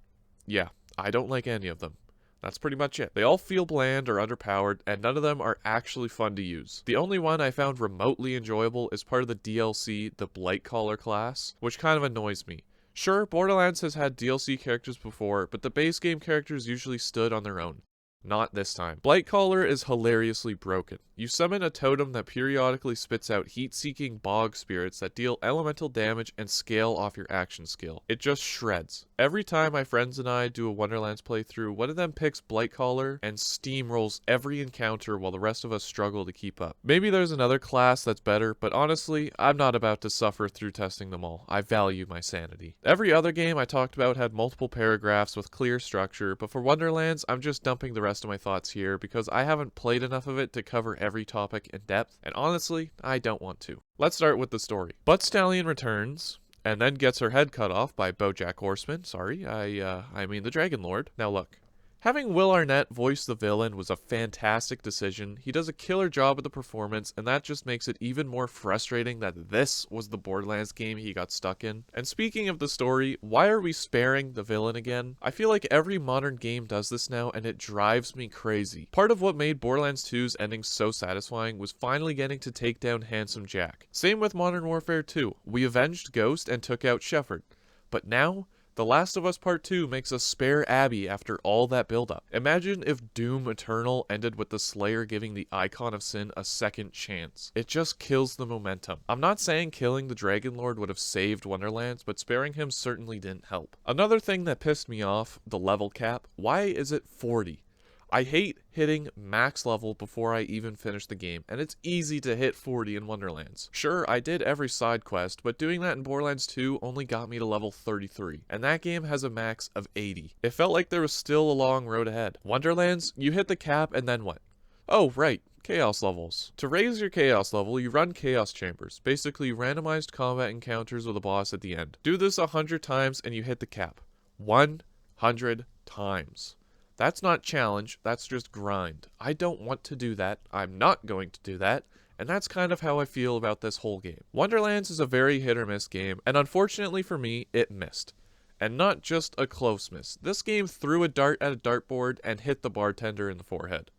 Yeah, I don't like any of them. That's pretty much it. They all feel bland or underpowered, and none of them are actually fun to use. The only one I found remotely enjoyable is part of the DLC, the Blightcaller class, which kind of annoys me. Sure, Borderlands has had DLC characters before, but the base game characters usually stood on their own. Not this time. Blightcaller is hilariously broken. You summon a totem that periodically spits out heat-seeking bog spirits that deal elemental damage and scale off your action skill. It just shreds. Every time my friends and I do a Wonderlands playthrough, one of them picks Blightcaller and steamrolls every encounter while the rest of us struggle to keep up. Maybe there's another class that's better, but honestly, I'm not about to suffer through testing them all. I value my sanity. Every other game I talked about had multiple paragraphs with clear structure, but for Wonderlands, I'm just dumping the rest of my thoughts here because I haven't played enough of it to cover every topic in depth, and honestly, I don't want to. Let's start with the story. Butt Stallion returns, and then gets her head cut off by BoJack Horseman. Sorry, I mean the Dragon Lord. Now look, Having Will Arnett voice the villain was a fantastic decision. He does a killer job with the performance, and that just makes it even more frustrating that this was the Borderlands game he got stuck in. And speaking of the story, why are we sparing the villain again? I feel like every modern game does this now, and it drives me crazy. Part of what made Borderlands 2's ending so satisfying was finally getting to take down Handsome Jack. Same with Modern Warfare 2. We avenged Ghost and took out Shepard. But now, The Last of Us Part 2 makes us spare Abby after all that buildup. Imagine if Doom Eternal ended with the Slayer giving the Icon of Sin a second chance. It just kills the momentum. I'm not saying killing the Dragon Lord would have saved Wonderlands, but sparing him certainly didn't help. Another thing that pissed me off, the level cap. Why is it 40? I hate hitting max level before I even finish the game, and it's easy to hit 40 in Wonderlands. Sure, I did every side quest, but doing that in Borderlands 2 only got me to level 33, and that game has a max of 80. It felt like there was still a long road ahead. Wonderlands, you hit the cap and then what? Oh, right. Chaos levels. To raise your chaos level, you run chaos chambers, basically randomized combat encounters with a boss at the end. Do this 100 times and you hit the cap. 100 times. That's not challenge, that's just grind. I don't want to do that, I'm not going to do that, and that's kind of how I feel about this whole game. Wonderlands is a very hit or miss game, and unfortunately for me, it missed. And not just a close miss. This game threw a dart at a dartboard and hit the bartender in the forehead.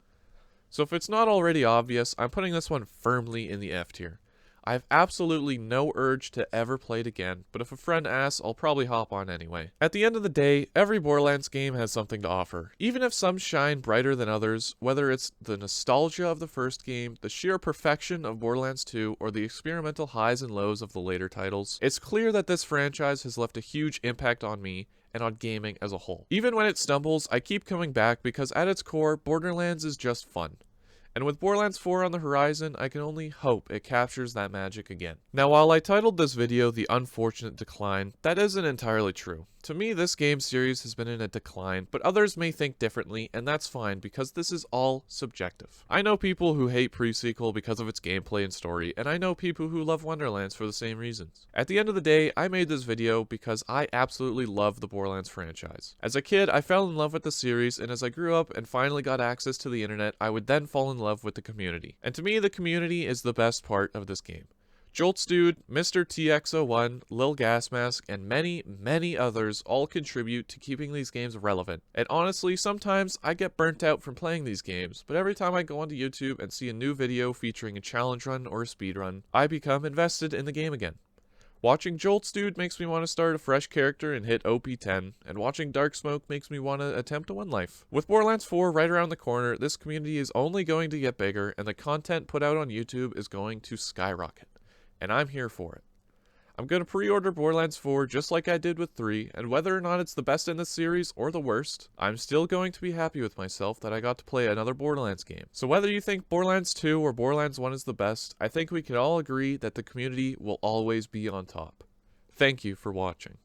So if it's not already obvious, I'm putting this one firmly in the F tier. I have absolutely no urge to ever play it again, but if a friend asks, I'll probably hop on anyway. At the end of the day, every Borderlands game has something to offer. Even if some shine brighter than others, whether it's the nostalgia of the first game, the sheer perfection of Borderlands 2, or the experimental highs and lows of the later titles, it's clear that this franchise has left a huge impact on me and on gaming as a whole. Even when it stumbles, I keep coming back because at its core, Borderlands is just fun. And with Borderlands 4 on the horizon, I can only hope it captures that magic again. Now, while I titled this video The Unfortunate Decline, that isn't entirely true. To me, this game series has been in a decline, but others may think differently, and that's fine because this is all subjective. I know people who hate Pre-Sequel because of its gameplay and story, and I know people who love Wonderlands for the same reasons. At the end of the day, I made this video because I absolutely love the Borderlands franchise. As a kid, I fell in love with the series, and as I grew up and finally got access to the internet, I would then fall in love with the community. And to me, the community is the best part of this game. Joltzdude, Mr. TX01, Lil Gasmask, and many, many others all contribute to keeping these games relevant. And honestly, sometimes I get burnt out from playing these games, but every time I go onto YouTube and see a new video featuring a challenge run or a speed run, I become invested in the game again. Watching Joltzdude makes me want to start a fresh character and hit OP10, and watching Darksmoke makes me want to attempt to win life. With Borderlands 4 right around the corner, this community is only going to get bigger, and the content put out on YouTube is going to skyrocket. And I'm here for it. I'm going to pre-order Borderlands 4 just like I did with 3, and whether or not it's the best in the series or the worst, I'm still going to be happy with myself that I got to play another Borderlands game. So whether you think Borderlands 2 or Borderlands 1 is the best, I think we can all agree that the community will always be on top. Thank you for watching.